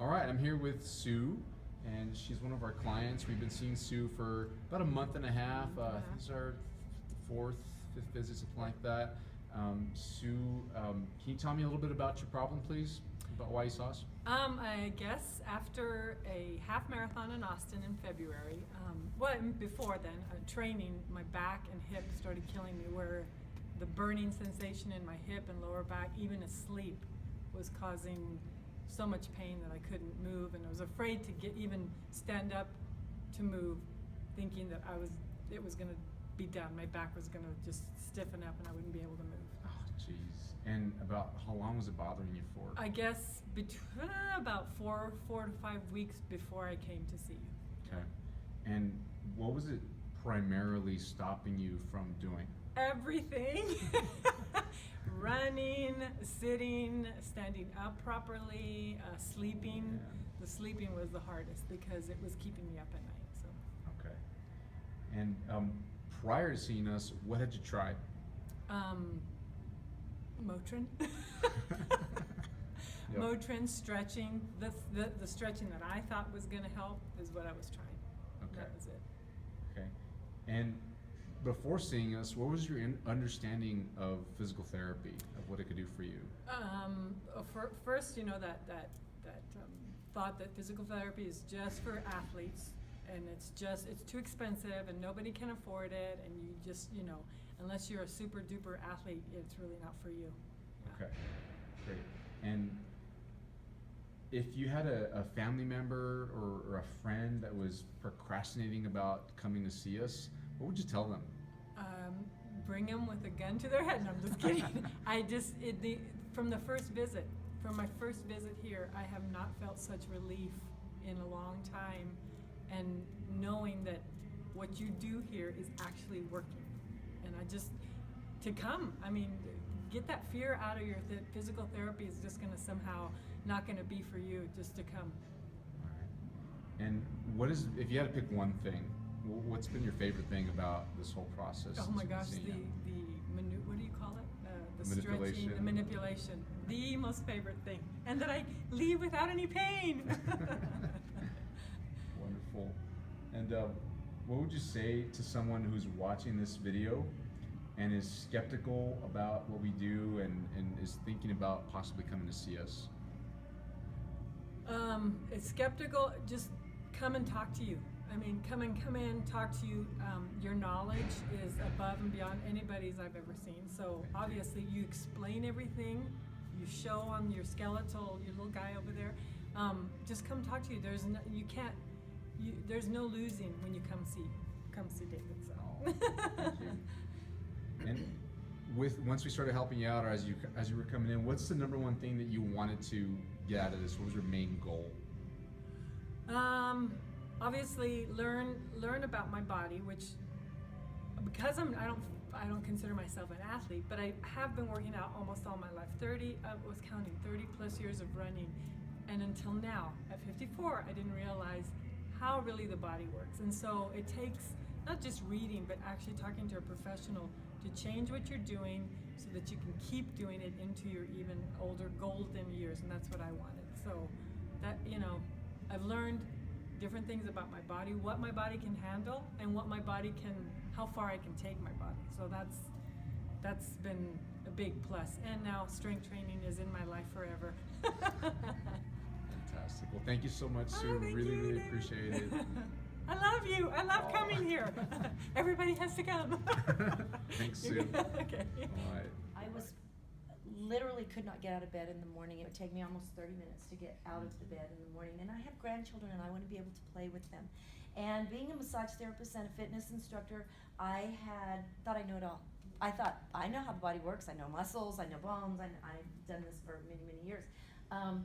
All right, I'm here with Sue, and she's one of our clients. We've been seeing Sue for about a month and a half. This is our fifth visit, something like that. Sue, can you tell me a little bit about your problem, please? About why you saw us? I guess after a half marathon in Austin in February, before then, training, my back and hip started killing me, where the burning sensation in my hip and lower back, even asleep, was causing so much pain that I couldn't move, and I was afraid to even stand up to move, thinking that it was going to be done. My back was going to just stiffen up and I wouldn't be able to move. Oh, jeez. And about how long was it bothering you for? I guess about 4 to 5 weeks before I came to see you. Okay. And what was it primarily stopping you from doing? Everything. Running, sitting, standing up properly, sleeping. Yeah. The sleeping was the hardest because it was keeping me up at night. So. Okay. And prior to seeing us, what had you tried? Motrin. Yep. Motrin, stretching. The stretching that I thought was going to help is what I was trying. Okay. That was it. Okay. And before seeing us, what was your understanding of physical therapy, of what it could do for you? First, that thought that physical therapy is just for athletes, and it's too expensive and nobody can afford it, and you just, unless you're a super duper athlete, it's really not for you. Yeah. Okay, great. And if you had a family member or a friend that was procrastinating about coming to see us, what would you tell them? Bring them with a gun to their head. No, I'm just kidding. From my first visit here, I have not felt such relief in a long time, and knowing that what you do here is actually working. And get that fear out of your physical therapy is just going to somehow not going to be for you, just to come. All right. And if you had to pick one thing, what's been your favorite thing about this whole process? Oh my gosh, what do you call it? The stretching, the manipulation. The most favorite thing. And that I leave without any pain. Wonderful. And what would you say to someone who's watching this video and is skeptical about what we do and is thinking about possibly coming to see us? It's skeptical, just come and talk to you. Come in, talk to you. Your knowledge is above and beyond anybody's I've ever seen. So obviously you explain everything. You show on your skeletal, your little guy over there. Just come talk to you. There's no losing when you come see David. So. Oh, thank you. And once we started helping you out, or as you were coming in, what's the number one thing that you wanted to get out of this? What was your main goal? Obviously learn about my body, which, because I don't consider myself an athlete, but I have been working out almost all my life. 30 plus years of running, and until now at 54 I didn't realize how really the body works. And so it takes not just reading, but actually talking to a professional to change what you're doing so that you can keep doing it into your even older golden years. And that's what I wanted. So that, I've learned different things about my body, what my body can handle, and how far I can take my body. So that's been a big plus. And now strength training is in my life forever. Fantastic. Well, thank you so much, Sue. Really appreciate it. I love you. I love coming here. Everybody has to come. Thanks, Sue. Okay. All right. I literally could not get out of bed in the morning. It would take me almost 30 minutes to get out of the bed in the morning. And I have grandchildren and I want to be able to play with them. And being a massage therapist and a fitness instructor, I thought I knew it all. I thought, I know how the body works. I know muscles, I know bones. I've done this for many, many years. And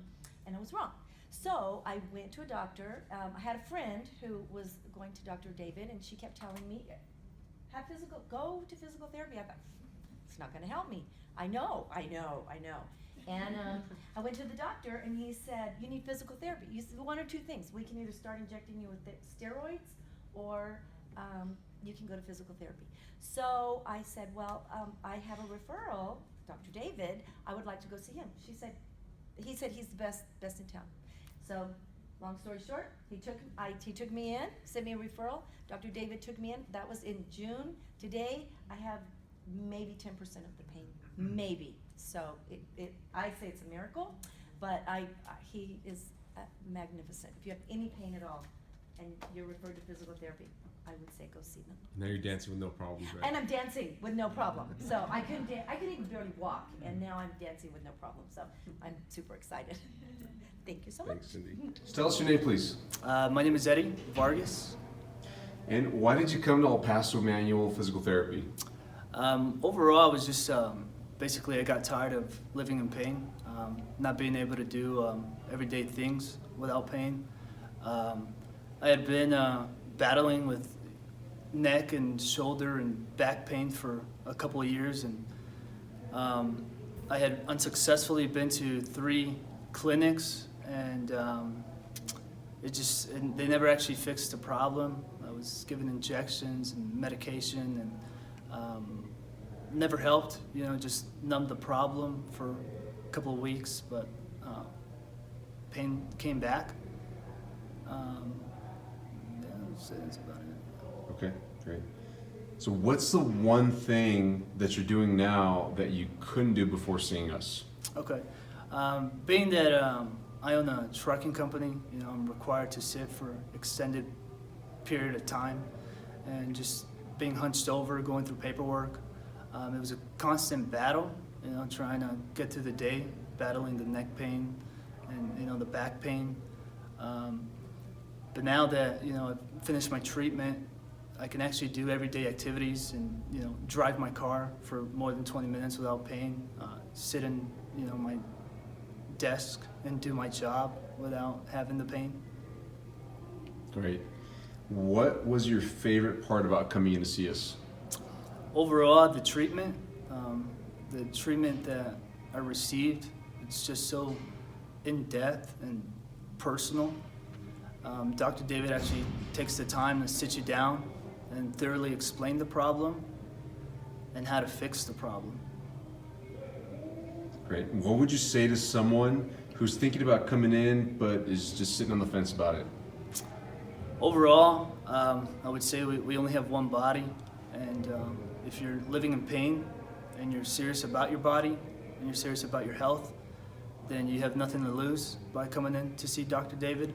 I was wrong. So I went to a doctor. I had a friend who was going to Dr. David, and she kept telling me, go to physical therapy. I thought, it's not going to help me. I know. And I went to the doctor, and he said, you need physical therapy. You said one or two things. We can either start injecting you with steroids, or you can go to physical therapy. So I said, well, I have a referral, Dr. David. I would like to go see him. He said he's the best in town. So, long story short, he took me in, sent me a referral. Dr. David took me in. That was in June. Today, I have maybe 10% of the pain, maybe. So I say it's a miracle, but he is magnificent. If you have any pain at all, and you're referred to physical therapy, I would say go see them. Now you're dancing with no problems, right? And I'm dancing with no problem. So I couldn't even barely walk, and now I'm dancing with no problem. So I'm super excited. Thank you so much. Thanks, Cindy. So tell us your name, please. My name is Eddie Vargas. And why did you come to El Paso Manual Physical Therapy? Overall, I was just basically I got tired of living in pain, not being able to do everyday things without pain. I had been battling with neck and shoulder and back pain for a couple of years, and I had unsuccessfully been to 3 clinics, and they never actually fixed the problem. I was given injections and medication, and never helped. Just numbed the problem for a couple of weeks, but pain came back. That's about it. Okay, great. So what's the one thing that you're doing now that you couldn't do before seeing us? Okay. Being that I own a trucking company, I'm required to sit for extended period of time, and just being hunched over, going through paperwork. It was a constant battle, trying to get through the day, battling the neck pain and the back pain. But now that I've finished my treatment, I can actually do everyday activities and drive my car for more than 20 minutes without pain. Sit in my desk and do my job without having the pain. Great. What was your favorite part about coming in to see us? Overall, the treatment that I received, it's just so in-depth and personal. Dr. David actually takes the time to sit you down and thoroughly explain the problem and how to fix the problem. Great. What would you say to someone who's thinking about coming in but is just sitting on the fence about it? Overall, I would say we only have one body, and if you're living in pain and you're serious about your body and you're serious about your health, then you have nothing to lose by coming in to see Dr. David.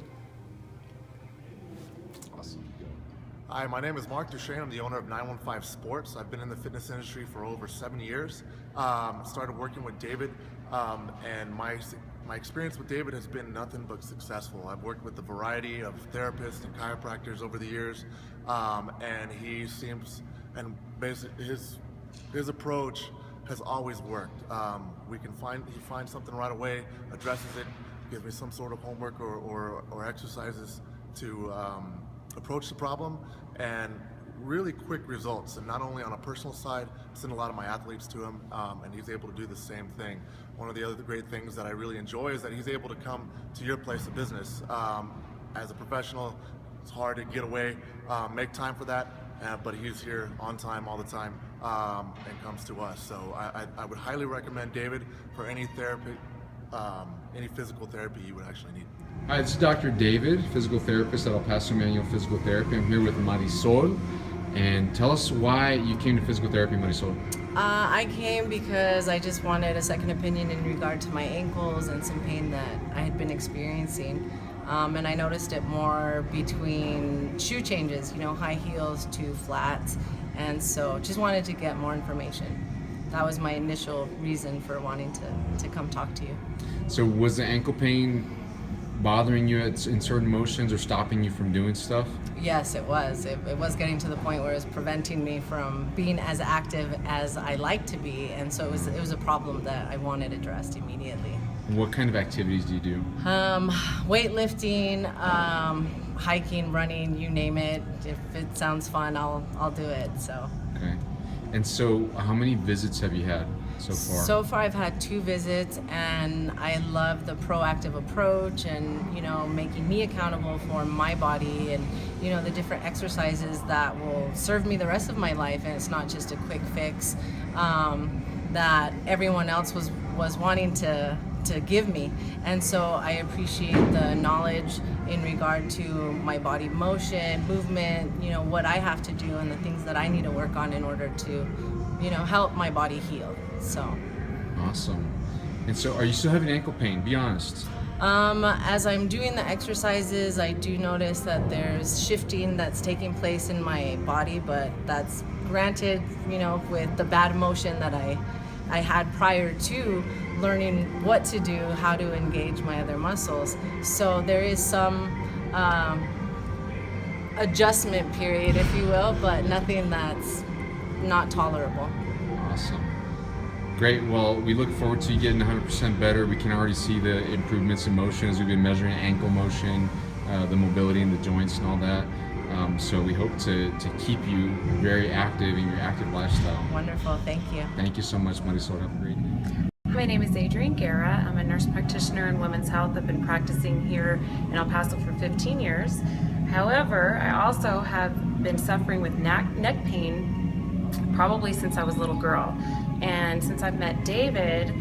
Awesome. Hi, my name is Mark Dechaine. I'm the owner of 915 Sports. I've been in the fitness industry for over 7 years. Started working with David, and my experience with David has been nothing but successful. I've worked with a variety of therapists and chiropractors over the years, and he seems, and basically his approach has always worked. He finds something right away, addresses it, gives me some sort of homework or exercises to approach the problem, and really quick results. And not only on a personal side, I send a lot of my athletes to him, and he's able to do the same thing. One of the other great things that I really enjoy is that he's able to come to your place of business. As a professional, it's hard to get away, make time for that, but he's here on time all the time, and comes to us. So I would highly recommend David for any therapy, any physical therapy you would actually need. Hi, it's Dr. David, physical therapist at El Paso Manual Physical Therapy. I'm here with Marisol. And tell us why you came to physical therapy, Marisol. I came because I just wanted a second opinion in regard to my ankles and some pain that I had been experiencing. And I noticed it more between shoe changes, high heels to flats. And so just wanted to get more information. That was my initial reason for wanting to come talk to you. So was the ankle pain bothering you in certain motions or stopping you from doing stuff? Yes, it was. It was getting to the point where it was preventing me from being as active as I like to be, and so it was a problem that I wanted addressed immediately. What kind of activities do you do? Weightlifting, hiking, running, you name it. If it sounds fun, I'll do it. So. Okay. And so how many visits have you had so far? So far I've had 2 visits, and I love the proactive approach and, making me accountable for my body and, the different exercises that will serve me the rest of my life, and it's not just a quick fix that everyone else was wanting to to give me. And so I appreciate the knowledge in regard to my body motion, movement, what I have to do and the things that I need to work on in order to, help my body heal. So. Awesome. And so are you still having ankle pain? Be honest. As I'm doing the exercises, I do notice that there's shifting that's taking place in my body, but that's granted, with the bad motion that I had prior to learning what to do, how to engage my other muscles. So there is some adjustment period, if you will, but nothing that's not tolerable. Awesome. Great. Well, we look forward to you getting 100% better. We can already see the improvements in motion as we've been measuring ankle motion, the mobility in the joints and all that. So we hope to keep you very active in your active lifestyle. Wonderful. Thank you. Thank you so much, Marisol. Have a great day. My name is Adrian Kara. I'm a nurse practitioner in women's health. I've been practicing here in El Paso for 15 years. However, I also have been suffering with neck pain probably since I was a little girl. And since I've met David,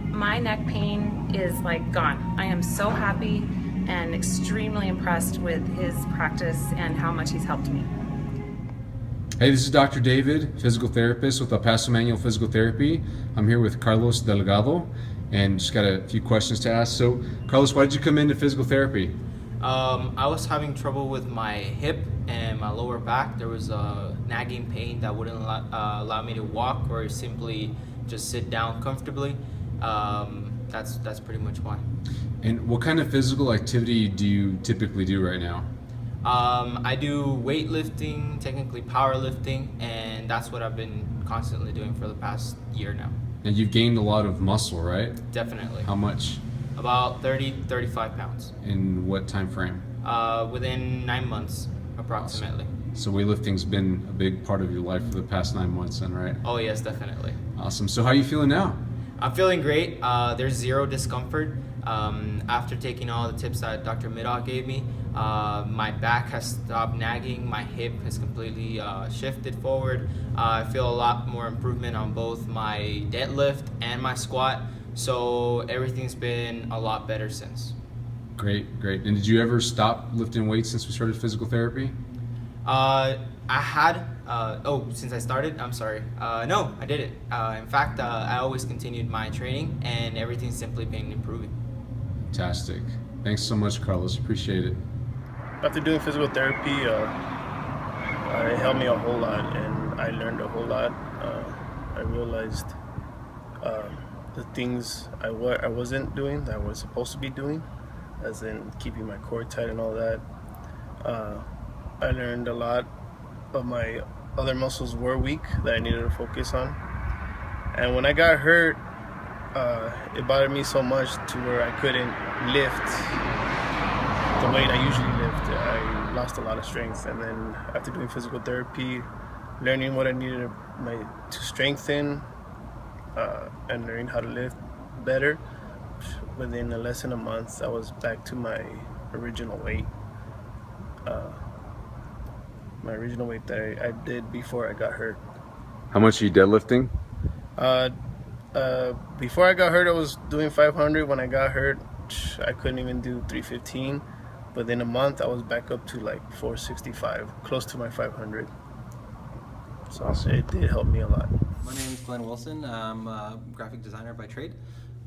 my neck pain is like gone. I am so happy and extremely impressed with his practice and how much he's helped me. Hey, this is Dr. David, physical therapist with El Paso Manual Physical Therapy. I'm here with Carlos Delgado and just got a few questions to ask. So, Carlos, why did you come into physical therapy? I was having trouble with my hip and my lower back. There was a nagging pain that wouldn't allow me to walk or simply just sit down comfortably. That's pretty much why. And what kind of physical activity do you typically do right now? I do weightlifting, technically powerlifting, and that's what I've been constantly doing for the past year now. And you've gained a lot of muscle, right? Definitely. How much? About 35 pounds. In what time frame? Within 9 months, approximately. Awesome. So weightlifting's been a big part of your life for the past 9 months then, right? Oh yes, definitely. Awesome. So how are you feeling now? I'm feeling great. There's zero discomfort. After taking all the tips that Dr. Middaugh gave me, my back has stopped nagging, my hip has completely shifted forward. I feel a lot more improvement on both my deadlift and my squat, so everything's been a lot better since. Great, great. And did you ever stop lifting weights since we started physical therapy? I had, since I started, I'm sorry. No, I didn't. In fact, I always continued my training and everything's simply been improving. Fantastic. Thanks so much, Carlos. Appreciate it. After doing physical therapy, it helped me a whole lot, and I learned a whole lot. I realized the things I wasn't doing that I was supposed to be doing, as in keeping my core tight and all that. I learned a lot of my other muscles were weak that I needed to focus on. And when I got hurt, it bothered me so much to where I couldn't lift the weight I usually lift. I lost a lot of strength, and then after doing physical therapy, learning what I needed to strengthen, and learning how to lift better, within less than a month I was back to my original weight. My original weight that I did before I got hurt. How much are you deadlifting? Before I got hurt, I was doing 500. When I got hurt, I couldn't even do 315. But in a month, I was back up to like 465, close to my 500. So awesome. It did help me a lot. My name is Glenn Wilson. I'm a graphic designer by trade.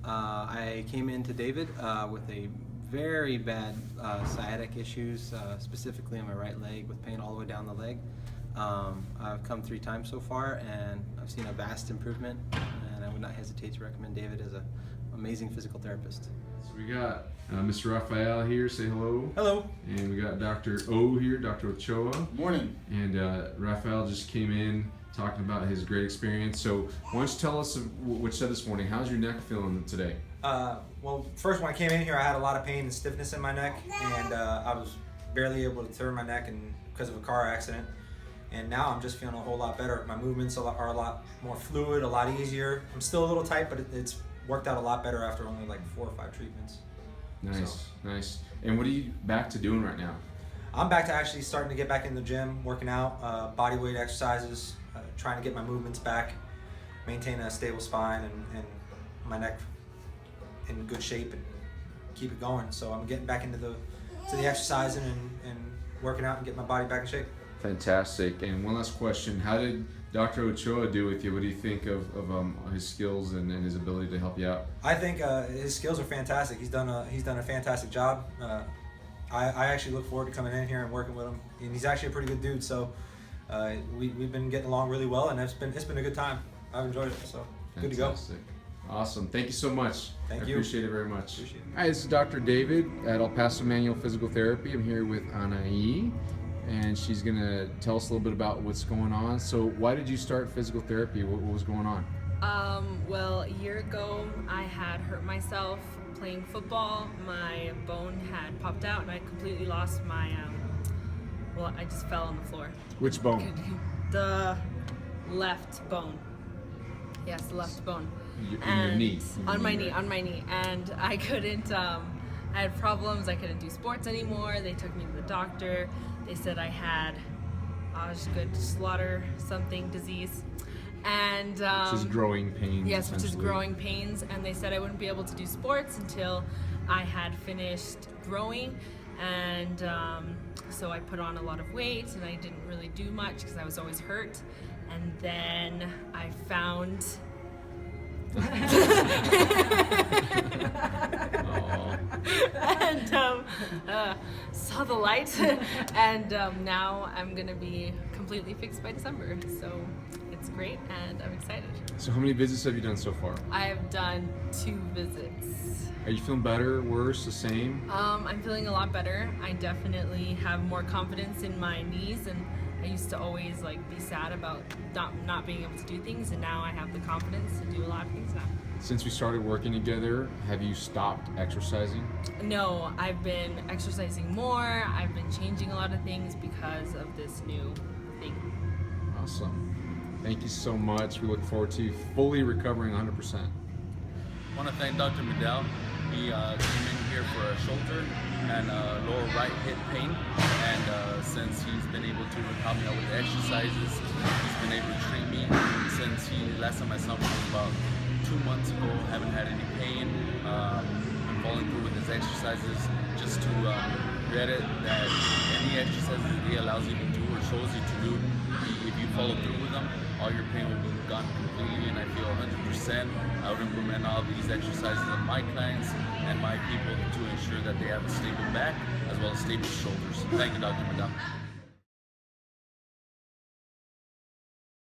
I came into David with a very bad sciatic issues, specifically on my right leg, with pain all the way down the leg. I've come 3 times so far, and I've seen a vast improvement, and I would not hesitate to recommend David as an amazing physical therapist. So we got Mr. Rafael here, say hello. Hello. And we got Dr. O here, Dr. Ochoa. Morning. And Rafael just came in talking about his great experience. So why don't you tell us what you said this morning, how's your neck feeling today? Well, first when I came in here, I had a lot of pain and stiffness in my neck, and I was barely able to turn my neck because of a car accident. And now I'm just feeling a whole lot better. My movements are a lot more fluid, a lot easier. I'm still a little tight, but it's worked out a lot better after only like 4 or 5 treatments. Nice, nice. And what are you back to doing right now? I'm back to actually starting to get back in the gym, working out, body weight exercises, trying to get my movements back, maintain a stable spine and my neck in good shape and keep it going. So I'm getting back into the exercising and working out and getting my body back in shape. Fantastic. And one last question: how did Dr. Ochoa do with you? What do you think of his skills and his ability to help you out? I think his skills are fantastic. He's done a fantastic job. I actually look forward to coming in here and working with him. And he's actually a pretty good dude. So we've been getting along really well, and it's been a good time. I've enjoyed it. So good to go. Fantastic. Awesome. Thank you so much. Thank I you. appreciate it very much. Appreciate it. Hi, this is Dr. David at El Paso Manual Physical Therapy. I'm here with Anaí, and she's going to tell us a little bit about what's going on. So why did you start physical therapy? What was going on? Well, a year ago, I had hurt myself playing football. My bone had popped out, and I completely lost my, I just fell on the floor. Which bone? The left bone. Yes, the left bone. In your knee? On my knee. And I couldn't, I had problems. I couldn't do sports anymore. They took me to the doctor. They said I had Osgood-Schlatter something disease. And which is growing pains. Yes, which is growing pains. And they said I wouldn't be able to do sports until I had finished growing. And so I put on a lot of weight, and I didn't really do much because I was always hurt. And then I found and saw the light, and now I'm gonna be completely fixed by December. So it's great, and I'm excited. So how many visits have you done so far? I have done 2 visits. Are you feeling better, worse, the same? I'm feeling a lot better. I definitely have more confidence in my knees, and I used to always be sad about not being able to do things, and now I have the confidence to do a lot of things now. Since we started working together, have you stopped exercising? No, I've been exercising more. I've been changing a lot of things because of this new thing. Awesome. Thank you so much. We look forward to you fully recovering 100%. I want to thank Dr. Medell. He came in here for a shoulder and lower right hip pain, and since he's been able to help me out with the exercises, he's been able to treat me. Since last time I saw him was about 2 months ago, haven't had any pain. I'm following through with his exercises. Just to read it, that any exercises that he allows you to do or shows you to do, if you follow through with them, all your pain will be gone completely, and I feel 100%. I would implement all these exercises on my clients and my people to ensure that they have a stable back as well as stable shoulders. Thank you, Dr. Medell.